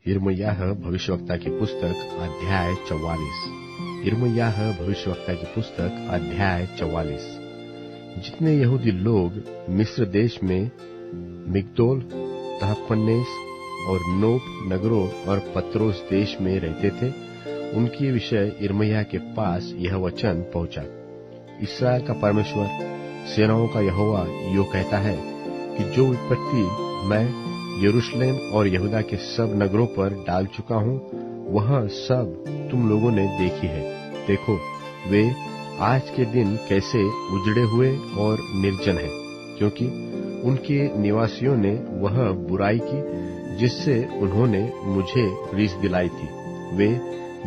यिर्मयाह भविष्यवक्ता की पुस्तक अध्याय 44। यिर्मयाह भविष्यवक्ता की पुस्तक अध्याय 44। जितने यहूदी लोग मिस्र देश में मिग्दोल, तहपन्नेस और नोप नगरों और पत्रोस देश में रहते थे, उनके विषय यिर्मयाह के पास यह वचन पहुंचा। इस्राएल का परमेश्वर, सेनाओं का यहोवा यो कहता है कि जो विपत्ति मैं यरूशलेम और यहूदा के सब नगरों पर डाल चुका हूं, वह सब तुम लोगों ने देखी है। देखो, वे आज के दिन कैसे उजड़े हुए और निर्जन हैं, क्योंकि उनके निवासियों ने वह बुराई की जिससे उन्होंने मुझे रीस दिलाई थी। वे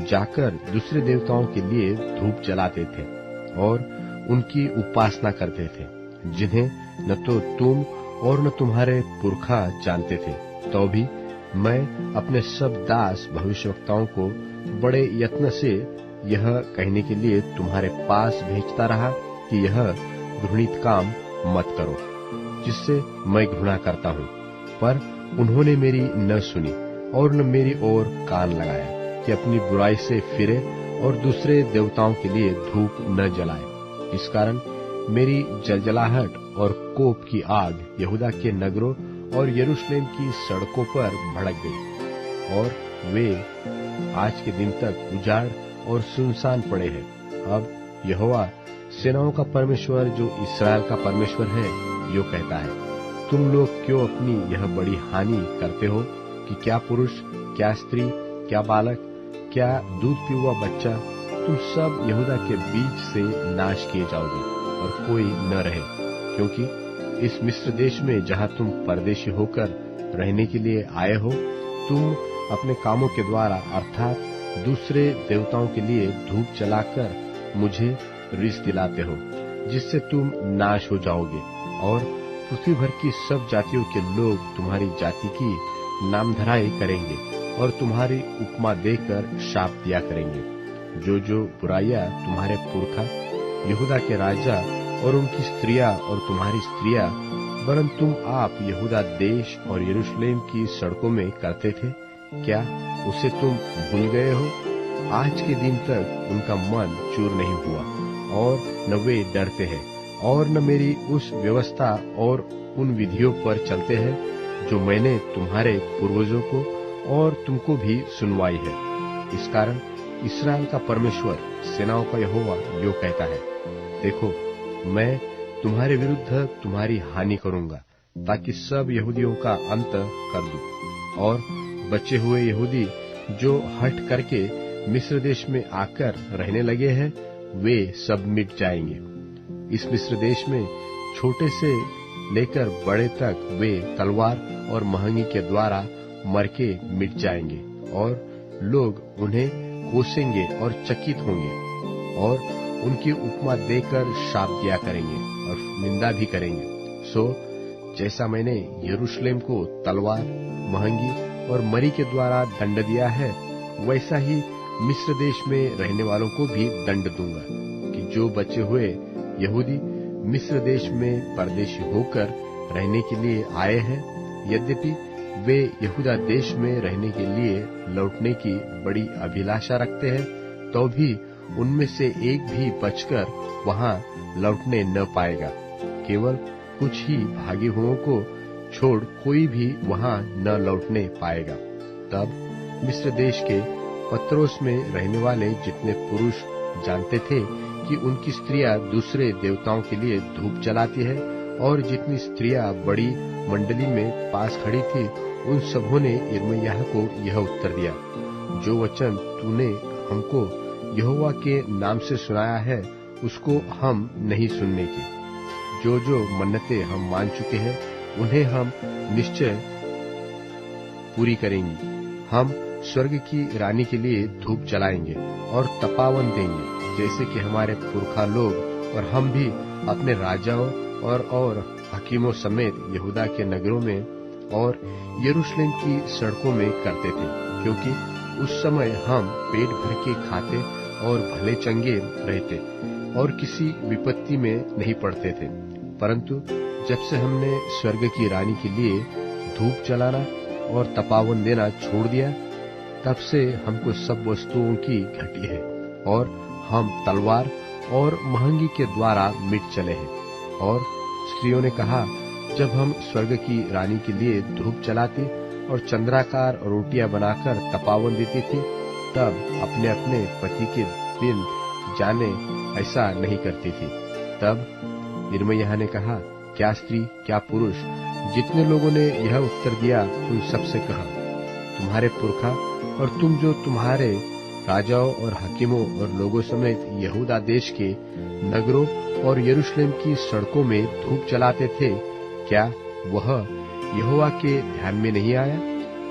जाकर दूसरे देवताओं के लिए धूप जलाते थे और उनकी उपासना करते थे, जिन्हें न तो तुम और न तुम्हारे पुरखा जानते थे। तो भी मैं अपने सब दास भविष्यवक्ताओं को बड़े यत्न से यह कहने के लिए तुम्हारे पास भेजता रहा कि यह घृणित काम मत करो, जिससे मैं घृणा करता हूँ। पर उन्होंने मेरी न सुनी और न मेरी ओर कान लगाया कि अपनी बुराई से फिरे और दूसरे देवताओं के लिए धूप न जलाए। इस कारण मेरी जलजलाहट और कोप की आग यहूदा के नगरों और यरूशलेम की सड़कों पर भड़क गई, और वे आज के दिन तक उजाड़ और सुनसान पड़े हैं। अब यहोवा सेनाओं का परमेश्वर, जो इस्राएल का परमेश्वर है, यो कहता है, तुम लोग क्यों अपनी यह बड़ी हानि करते हो कि क्या पुरुष, क्या स्त्री, क्या बालक, क्या दूध पीवा बच्चा, तुम सब यहूदा के बीच से नाश किए जाओगे और कोई न रहे। क्योंकि इस मिस्र देश में जहाँ तुम परदेशी होकर रहने के लिए आए हो, तुम अपने कामों के द्वारा अर्थात दूसरे देवताओं के लिए धूप जलाकर मुझे रीस दिलाते हो, जिससे तुम नाश हो जाओगे। और पृथ्वी भर की सब जातियों के लोग तुम्हारी जाति की नामधराई करेंगे और तुम्हारी उपमा देकर शाप दिया करेंगे। जो जो बुराइयां तुम्हारे पुरखा यहूदा के राजा और उनकी स्त्रियां और तुम्हारी स्त्रियां, वरन तुम आप यहूदा देश और यरूशलेम की सड़कों में करते थे, क्या उसे तुम भूल गए हो? आज के दिन तक उनका मन चूर नहीं हुआ और न वे डरते हैं और न मेरी उस व्यवस्था और उन विधियों पर चलते हैं जो मैंने तुम्हारे पूर्वजों को और तुमको भी सुनवाई है। इस कारण इस्राएल का परमेश्वर, सेनाओं का यहोवा यो कहता है, देखो, मैं तुम्हारे विरुद्ध तुम्हारी हानि करूंगा, ताकि सब यहूदियों का अंत कर दूं, और बचे हुए यहूदी जो हट करके मिस्र देश में आकर रहने लगे हैं, वे सब मिट जाएंगे। इस मिस्र देश में छोटे से लेकर बड़े तक वे तलवार और महंगी के द्वारा मर के मिट जाएंगे, और लोग उन्हें कोसेंगे और चकित होंगे और उनकी उपमा देकर शाप दिया करेंगे और निंदा भी करेंगे। सो जैसा मैंने यरूशलेम को तलवार, महंगी और मरी के द्वारा दंड दिया है, वैसा ही मिस्र देश में रहने वालों को भी दंड दूंगा, कि जो बचे हुए यहूदी मिस्र देश में परदेशी होकर रहने के लिए आए हैं, यद्यपि वे यहूदा देश में रहने के लिए लौटने की बड़ी अभिलाषा रखते हैं, तो भी उनमें से एक भी बचकर वहां लौटने न पाएगा। केवल कुछ ही भागी हुओं को छोड़ कोई भी वहां न लौटने पाएगा। तब मिस्र देश के पत्रोस में रहने वाले जितने पुरुष जानते थे कि उनकी स्त्रियां दूसरे देवताओं के लिए धूप जलाती है, और जितनी स्त्रियां बड़ी मंडली में पास खड़ी थी, उन सबों ने यिर्मयाह को यह उत्तर दिया, जो वचन तूने हमको यहोवा के नाम से सुनाया है, उसको हम नहीं सुनने की। जो जो मन्नतें हम मान चुके हैं, उन्हें हम निश्चय पूरी करेंगे। हम स्वर्ग की रानी के लिए धूप जलाएंगे और तपावन देंगे, जैसे कि हमारे पुरखा लोग और हम भी अपने राजाओं और हकीमों समेत यहूदा के नगरों में और यरूशलेम की सड़कों में करते थे, क्योंकि उस समय हम पेट भर के खाते और भले चंगे रहते और किसी विपत्ति में नहीं पड़ते थे। परंतु जब से हमने स्वर्ग की रानी के लिए धूप जलाना और तपावन देना छोड़ दिया, तब से हमको सब वस्तुओं की घटी है और हम तलवार और महंगी के द्वारा मिट चले हैं। और स्त्रियों ने कहा, जब हम स्वर्ग की रानी के लिए धूप जलाती और चंद्राकार रोटियां बनाकर तपावन देती थी, तब अपने अपने पति के बिन जाने ऐसा नहीं करती थी। तब यिर्मयाह ने कहा, क्या स्त्री क्या पुरुष, जितने लोगों ने यह उत्तर दिया उन सबसे कहा, तुम्हारे पुरखा और तुम जो तुम्हारे राजाओं और हकीमों और लोगों समेत यहूदा देश के नगरों और यरूशलेम की सड़कों में धूप जलाते थे, क्या वह यहोवा के ध्यान में नहीं आया?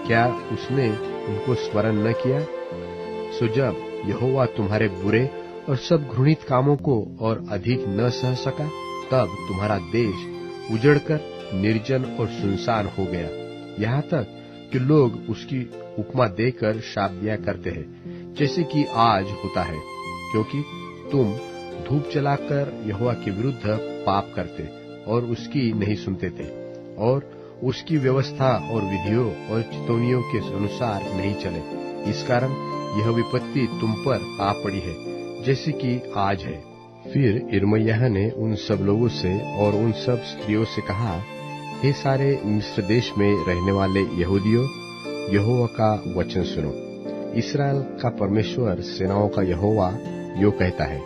क्या उसने उनको स्मरण न किया? सो जब यहोवा तुम्हारे बुरे और सब घृणित कामों को और अधिक न सह सका, तब तुम्हारा देश उजड़कर निर्जन और सुनसान हो गया, यहाँ तक कि लोग उसकी उपमा देकर शाप दिया करते हैं, जैसे कि आज होता है, क्योंकि तुम धूप जलाकर यहोवा के विरुद्ध पाप करते और उसकी नहीं सुनते थे और उसकी व्यवस्था और विधियों और चितौनियों के अनुसार नहीं चले। इस कारण यह विपत्ति तुम पर आ पड़ी है, जैसे कि आज है। फिर यिर्मयाह ने उन सब लोगों से और उन सब स्त्रियों से कहा, हे सारे मिस्र देश में रहने वाले यहूदियों, यहोवा का वचन सुनो। इस्राएल का परमेश्वर सेनाओं का यहोवा यो कहता है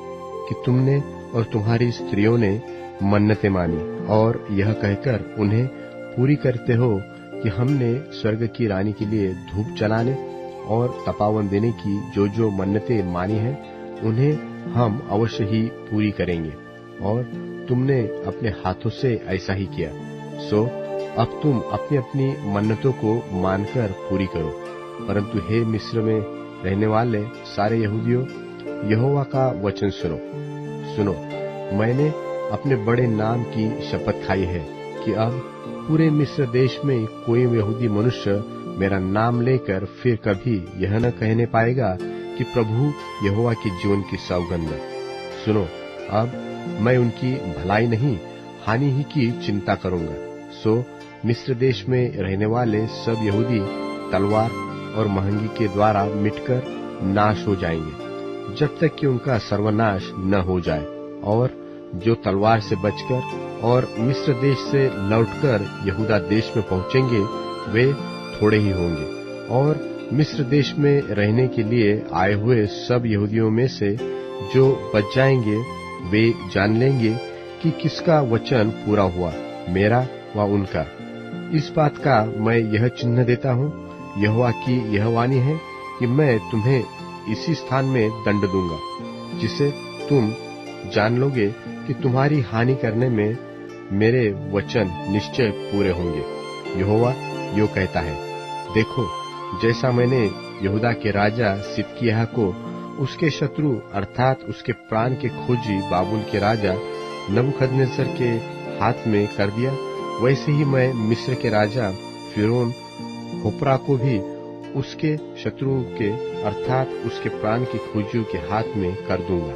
कि तुमने और तुम्हारी स्त्रियों ने मन्नतें मानी और यह कहकर उन्हें पूरी करते हो कि हमने स्वर्ग की रानी के लिए धूप जलाने और तपावन देने की जो जो मन्नतें मानी हैं, उन्हें हम अवश्य ही पूरी करेंगे। और तुमने अपने हाथों से ऐसा ही किया, सो अब तुम अपनी अपनी मन्नतों को मानकर पूरी करो। परंतु हे मिस्र में रहने वाले सारे यहूदियों, यहोवा का वचन सुनो। सुनो, मैंने अपने बड़े नाम की शपथ खाई है कि अब पूरे मिस्र देश में कोई यहूदी मनुष्य मेरा नाम लेकर फिर कभी यह न कहने पाएगा कि प्रभु यहोवा के जीवन की सौगंध। सुनो, अब मैं उनकी भलाई नहीं हानि ही की चिंता करूंगा। सो मिस्र देश में रहने वाले सब यहूदी तलवार और महंगी के द्वारा मिटकर नाश हो जाएंगे, जब तक कि उनका सर्वनाश न हो जाए। और जो तलवार से बचकर और मिस्र देश से लौटकर यहूदा देश में पहुंचेंगे, वे थोड़े ही होंगे। और मिस्र देश में रहने के लिए आए हुए सब यहूदियों में से जो बच जाएंगे, वे जान लेंगे कि किसका वचन पूरा हुआ, मेरा व उनका। इस बात का मैं यह चिन्ह देता हूँ, यहोवा की यह वाणी है कि मैं तुम्हें इसी स्थान में दंड दूंगा, जिसे तुम जान लोगे कि तुम्हारी हानि करने में मेरे वचन निश्चय पूरे होंगे। यहोवा यो कहता है, देखो, जैसा मैंने यहूदा के राजा सिदकिय्याह को उसके शत्रु अर्थात उसके प्राण के खोजी बाबुल के राजा नबूकदनेस्सर के हाथ में कर दिया, वैसे ही मैं मिस्र के राजा फिरौन होप्रा को भी उसके शत्रुओं के अर्थात उसके प्राण के खोजियों के हाथ में कर दूंगा।